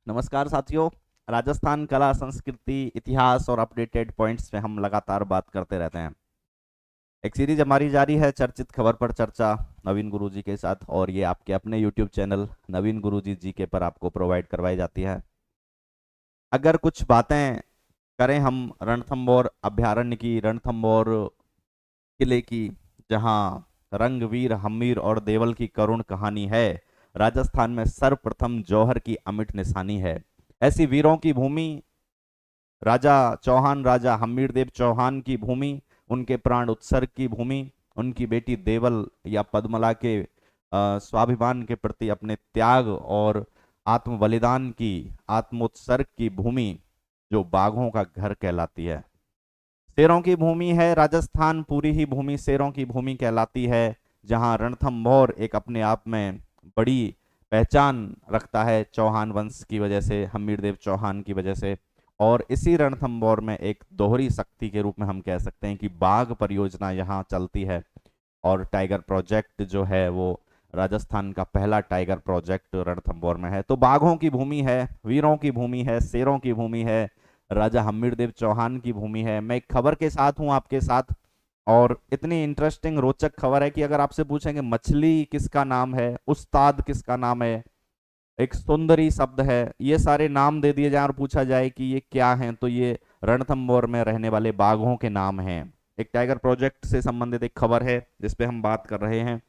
नमस्कार साथियों। राजस्थान कला संस्कृति इतिहास और अपडेटेड पॉइंट्स पे हम लगातार बात करते रहते हैं। एक सीरीज हमारी जारी है चर्चित खबर पर चर्चा नवीन गुरुजी के साथ, और ये आपके अपने यूट्यूब चैनल नवीन गुरुजी जी के पर आपको प्रोवाइड करवाई जाती है। अगर कुछ बातें करें हम रणथंभौर अभ्यारण्य की, रणथंभौर किले की, जहां रंगवीर हम्मीर और देवल की करुण कहानी है। राजस्थान में सर्वप्रथम जौहर की अमिट निशानी है। ऐसी वीरों की भूमि, राजा चौहान, राजा हम्मीर देव चौहान की भूमि, उनके प्राण उत्सर्ग की भूमि, उनकी बेटी देवल या पद्मला के स्वाभिमान के प्रति अपने त्याग और आत्म बलिदान की, आत्मोत्सर्ग की भूमि, जो बाघों का घर कहलाती है। शेरों की भूमि है राजस्थान, पूरी ही भूमि शेरों की भूमि कहलाती है, जहां रणथंभौर एक अपने आप में बड़ी पहचान रखता है चौहान वंश की वजह से, हम्मीर देव चौहान की वजह से। और इसी रणथंभौर में एक दोहरी शक्ति के रूप में हम कह सकते हैं कि बाघ परियोजना यहाँ चलती है। और टाइगर प्रोजेक्ट जो है वो राजस्थान का पहला टाइगर प्रोजेक्ट रणथंभौर में है। तो बाघों की भूमि है, वीरों की भूमि है, शेरों की भूमि है, राजा हम्मीर देव चौहान की भूमि है। मैं एक खबर के साथ हूं आपके साथ, और इतनी इंटरेस्टिंग रोचक खबर है कि अगर आपसे पूछेंगे मछली किसका नाम है, उस्ताद किसका नाम है, एक सुंदरी शब्द है, ये सारे नाम दे दिए जाए और पूछा जाए कि ये क्या है, तो ये रणथंभौर में रहने वाले बाघों के नाम हैं। एक टाइगर प्रोजेक्ट से संबंधित एक खबर है जिसपे हम बात कर रहे हैं।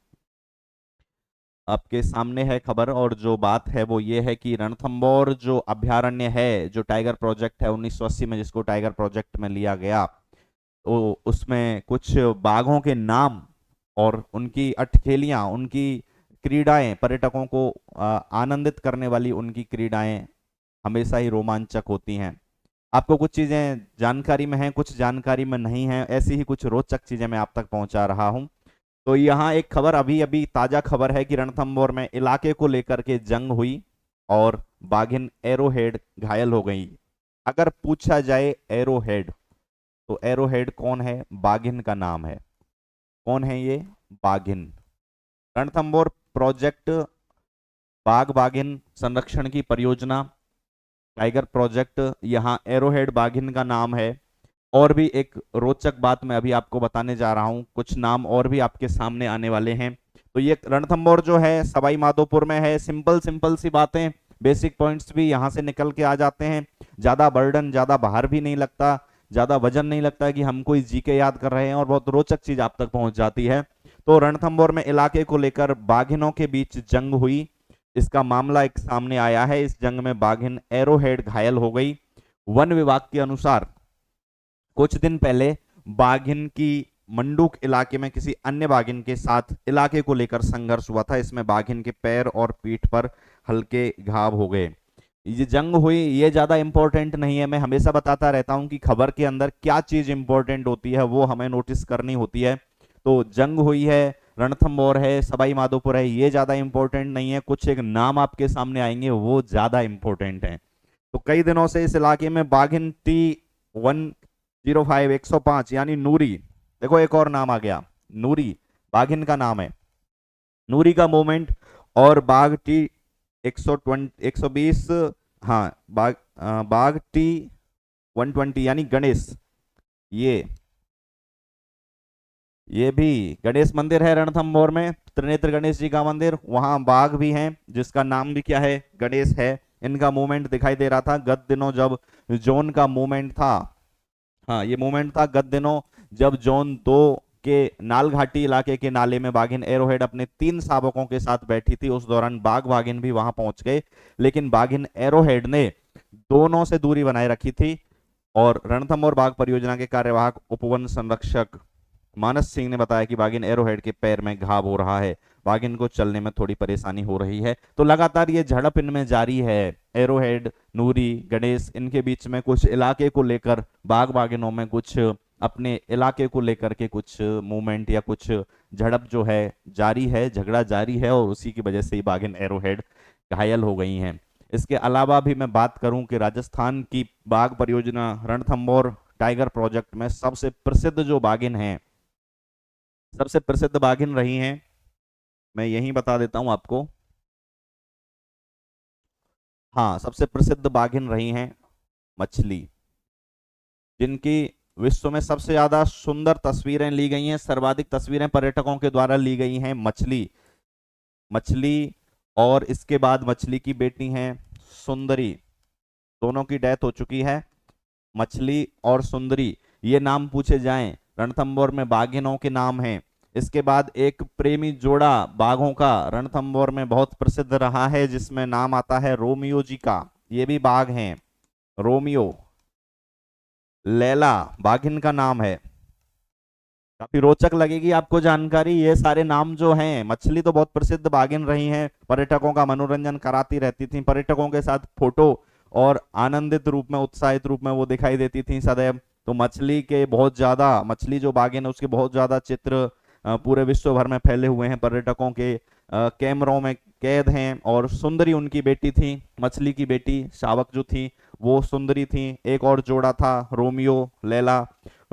आपके सामने है खबर, और जो बात है वो ये है कि रणथंभौर जो अभ्यारण्य है, जो टाइगर प्रोजेक्ट है 1980 में जिसको टाइगर प्रोजेक्ट में लिया गया, तो उसमें कुछ बाघों के नाम और उनकी अटखेलियां, उनकी क्रीडाएं, पर्यटकों को आनंदित करने वाली उनकी क्रीडाएं हमेशा ही रोमांचक होती हैं। आपको कुछ चीजें जानकारी में हैं, कुछ जानकारी में नहीं है, ऐसी ही कुछ रोचक चीजें मैं आप तक पहुंचा रहा हूं। तो यहाँ एक खबर अभी अभी ताजा खबर है कि रणथंभौर में इलाके को लेकर के जंग हुई और बाघिन एरोहेड घायल हो गई। अगर पूछा जाए एरोहेड, तो एरोहेड कौन है? बाघिन का नाम है। कौन है ये? बाघिन। रणथंभौर प्रोजेक्ट बाघ बाघिन संरक्षण की परियोजना, टाइगर प्रोजेक्ट, यहाँ एरोहेड बाघिन का नाम है। और भी एक रोचक बात मैं अभी आपको बताने जा रहा हूँ, कुछ नाम और भी आपके सामने आने वाले हैं। तो ये रणथंभौर जो है सवाई माधोपुर में है। सिंपल सिंपल सी बातें, बेसिक पॉइंट्स भी यहाँ से निकल के आ जाते हैं। ज्यादा बर्डन, ज्यादा बाहर भी नहीं लगता, ज्यादा वजन नहीं लगता कि हम कोई जीके याद कर रहे हैं, और बहुत रोचक चीज आप तक पहुंच जाती है। तो रणथंभौर में इलाके को लेकर बाघिनों के बीच जंग हुई, इसका मामला एक सामने आया है। इस जंग में बाघिन एरोहेड घायल हो गई। वन विभाग के अनुसार कुछ दिन पहले बाघिन की मंडूक इलाके में किसी अन्य बाघिन के साथ इलाके को लेकर संघर्ष हुआ था। इसमें बाघिन के पैर और पीठ पर हल्के घाव हो गए। ये जंग हुई, ये ज्यादा इंपॉर्टेंट नहीं है। मैं हमेशा बताता रहता हूं कि खबर के अंदर क्या चीज इंपॉर्टेंट होती है वो हमें नोटिस करनी होती है। तो जंग हुई है, रणथंभौर है, सवाई माधोपुर है, ये ज्यादा इंपॉर्टेंट नहीं है। कुछ एक नाम आपके सामने आएंगे वो ज्यादा इंपॉर्टेंट है। तो कई दिनों से इस इलाके में बाघिन T105 105 यानी नूरी, देखो एक और नाम आ गया, नूरी बाघिन का नाम है। नूरी का मूवमेंट, और बाघ T 120 120, हाँ, बाघ T 120 यानी गणेश। ये ये भी गणेश मंदिर है रणथंभौर में, त्रिनेत्र गणेश जी का मंदिर, वहां बाघ भी हैं जिसका नाम भी क्या है? गणेश है। इनका मूवमेंट दिखाई दे रहा था गत दिनों जब जोन का मूवमेंट था। हाँ, ये मूवमेंट था गत दिनों जब जोन 2 के नालघाटी इलाके के नाले में बाघिन एरोहेड अपने 3 शावकों के साथ बैठी थी। उस दौरान बाघ बाघिन भी वहां पहुंच गए, लेकिन बाघिन एरोहेड ने दोनों से दूरी बनाए रखी थी। और रणथंभौर बाघ परियोजना के कार्यवाहक उपवन संरक्षक मानस सिंह ने बताया कि बाघिन एरोहेड के पैर में घाव हो रहा है, बाघिन को चलने में थोड़ी परेशानी हो रही है। तो लगातार ये झड़प इनमें जारी है। एरोहेड, नूरी, गणेश, इनके बीच में कुछ इलाके को लेकर, बाघ बाघिनों में कुछ अपने इलाके को लेकर के कुछ मूवमेंट या कुछ झड़प जो है जारी है, झगड़ा जारी है, और उसी की वजह से ही बाघिन एरोहेड घायल हो गई हैं। इसके अलावा भी मैं बात करूं कि राजस्थान की बाघ परियोजना रणथंभौर टाइगर प्रोजेक्ट में सबसे प्रसिद्ध जो बाघिन हैं, सबसे प्रसिद्ध बाघिन रही हैं, मैं यही बता देता हूं आपको। हाँ, सबसे प्रसिद्ध बाघिन रही हैं मछली, जिनकी विश्व में सबसे ज्यादा सुंदर तस्वीरें ली गई हैं, सर्वाधिक तस्वीरें पर्यटकों के द्वारा ली गई हैं मछली। मछली और इसके बाद मछली की बेटी हैं सुंदरी, दोनों की डेथ हो चुकी है। मछली और सुंदरी ये नाम पूछे जाएं, रणथंभौर में बाघिनों के नाम हैं। इसके बाद एक प्रेमी जोड़ा बाघों का रणथंभौर में बहुत प्रसिद्ध रहा है, जिसमें नाम आता है रोमियो जी का। ये भी बाघ हैं, रोमियो, लैला बाघिन का नाम है। काफी रोचक लगेगी आपको जानकारी। ये सारे नाम जो हैं, मछली तो बहुत प्रसिद्ध बाघिन रही हैं, पर्यटकों का मनोरंजन कराती रहती थी, पर्यटकों के साथ फोटो और आनंदित रूप में, उत्साहित रूप में वो दिखाई देती थी सदैव। तो मछली के बहुत ज्यादा, मछली जो बाघिन है उसके बहुत ज्यादा चित्र पूरे विश्व भर में फैले हुए हैं, पर्यटकों के कैमरों में कैद हैं। और सुंदरी उनकी बेटी थी, मछली की बेटी शावक जो थी वो सुंदरी थी। एक और जोड़ा था रोमियो लैला।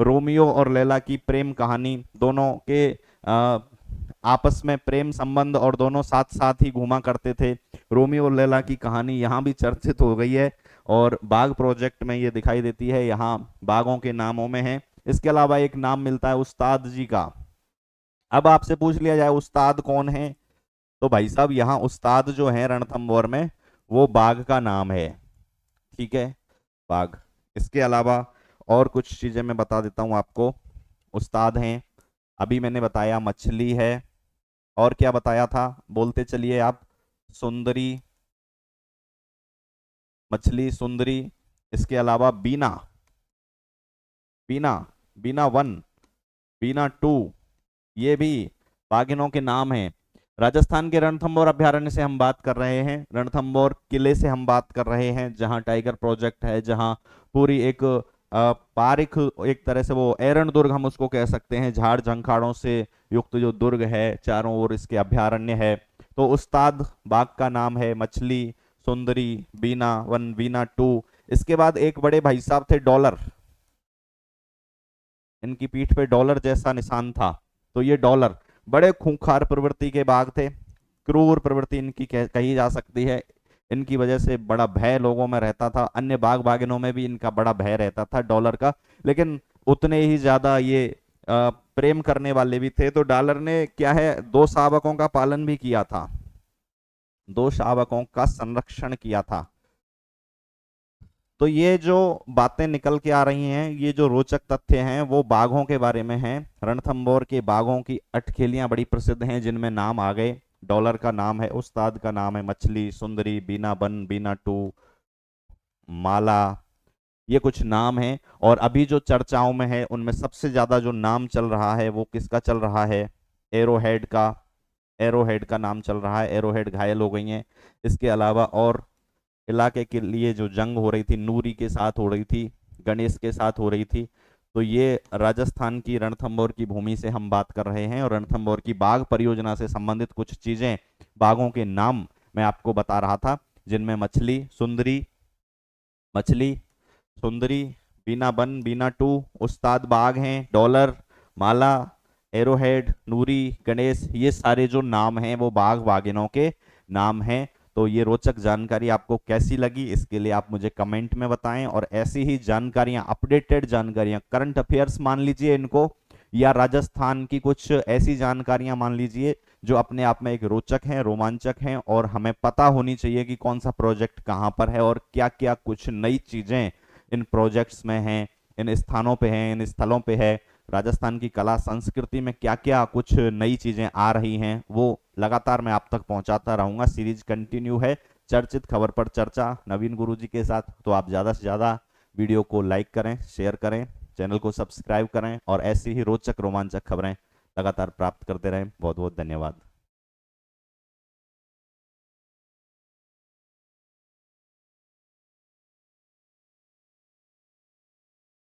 रोमियो और लैला की प्रेम कहानी, दोनों के आपस में प्रेम संबंध और दोनों साथ साथ ही घूमा करते थे। रोमियो और लैला की कहानी यहाँ भी चर्चित हो गई है और बाघ प्रोजेक्ट में ये दिखाई देती है, यहाँ बाघों के नामों में है। इसके अलावा एक नाम मिलता है उस्ताद जी का। अब आपसे पूछ लिया जाए उस्ताद कौन है, तो भाई साहब यहाँ उस्ताद जो है रणथंभौर में वो बाघ का नाम है। ठीक है, बाघ। इसके अलावा और कुछ चीजें मैं बता देता हूं आपको। उस्ताद हैं, अभी मैंने बताया मछली है, और क्या बताया था बोलते चलिए आप। सुंदरी, मछली, सुंदरी। इसके अलावा बीना, बीना, बीना वन, बीना टू, ये भी बाघिनों के नाम हैं। राजस्थान के रणथंभौर अभ्यारण्य से हम बात कर रहे हैं, रणथंभौर किले से हम बात कर रहे हैं, जहां टाइगर प्रोजेक्ट है, जहां पूरी एक पारिक, एक तरह से वो एरन दुर्ग हम उसको कह सकते हैं, झाड़ झंखाड़ों से युक्त जो दुर्ग है, चारों ओर इसके अभ्यारण्य है। तो उस्ताद बाघ का नाम है, मछली, सुंदरी, बीना वन, बीना टू। इसके बाद एक बड़े भाई साहब थे डॉलर, इनकी पीठ पे डॉलर जैसा निशान था। तो ये डॉलर बड़े खूंखार प्रवृत्ति के बाघ थे, क्रूर प्रवृत्ति इनकी कही जा सकती है। इनकी वजह से बड़ा भय लोगों में रहता था, अन्य बाघ बाघिनों में भी इनका बड़ा भय रहता था डॉलर का। लेकिन उतने ही ज्यादा ये प्रेम करने वाले भी थे। तो डॉलर ने क्या है, दो शावकों का पालन भी किया था, दो शावकों का संरक्षण किया था। तो ये जो बातें निकल के आ रही हैं, ये जो रोचक तथ्य हैं, वो बाघों के बारे में हैं। रणथंभौर के बाघों की अटखेलियां बड़ी प्रसिद्ध हैं, जिनमें नाम आ गए, डॉलर का नाम है, उस्ताद का नाम है, मछली, सुंदरी, बीना वन, बीना टू, माला, ये कुछ नाम हैं। और अभी जो चर्चाओं में है उनमें सबसे ज्यादा जो नाम चल रहा है वो किसका चल रहा है, एरोहेड का। एरोहेड का नाम चल रहा है, एरोहेड घायल हो गई हैं। इसके अलावा और इलाके के लिए जो जंग हो रही थी, नूरी के साथ हो रही थी, गणेश के साथ हो रही थी। तो ये राजस्थान की रणथंभौर की भूमि से हम बात कर रहे हैं, और रणथंभौर की बाघ परियोजना से संबंधित कुछ चीजें, बाघों के नाम मैं आपको बता रहा था, जिनमें मछली, सुंदरी, मछली, सुंदरी, बीना वन, बीना टू, उस्ताद बाघ हैं, डॉलर, माला, एरोहेड, नूरी, गणेश, ये सारे जो नाम हैं वो बाघ बाघिनों के नाम हैं। तो ये रोचक जानकारी आपको कैसी लगी, इसके लिए आप मुझे कमेंट में बताएं। और ऐसी ही जानकारियां, अपडेटेड जानकारियां, करंट अफेयर्स मान लीजिए इनको, या राजस्थान की कुछ ऐसी जानकारियां मान लीजिए जो अपने आप में एक रोचक हैं, रोमांचक हैं, और हमें पता होनी चाहिए कि कौन सा प्रोजेक्ट कहाँ पर है और क्या क्या कुछ नई चीजें इन प्रोजेक्ट्स में हैं, इन स्थानों पे हैं, इन स्थलों पे है। राजस्थान की कला संस्कृति में क्या क्या कुछ नई चीजें आ रही हैं, वो लगातार मैं आप तक पहुंचाता रहूंगा। सीरीज कंटिन्यू है, चर्चित खबर पर चर्चा नवीन गुरुजी के साथ। तो आप ज्यादा से ज्यादा वीडियो को लाइक करें, शेयर करें, चैनल को सब्सक्राइब करें, और ऐसी ही रोचक रोमांचक खबरें लगातार प्राप्त करते रहें। बहुत बहुत धन्यवाद।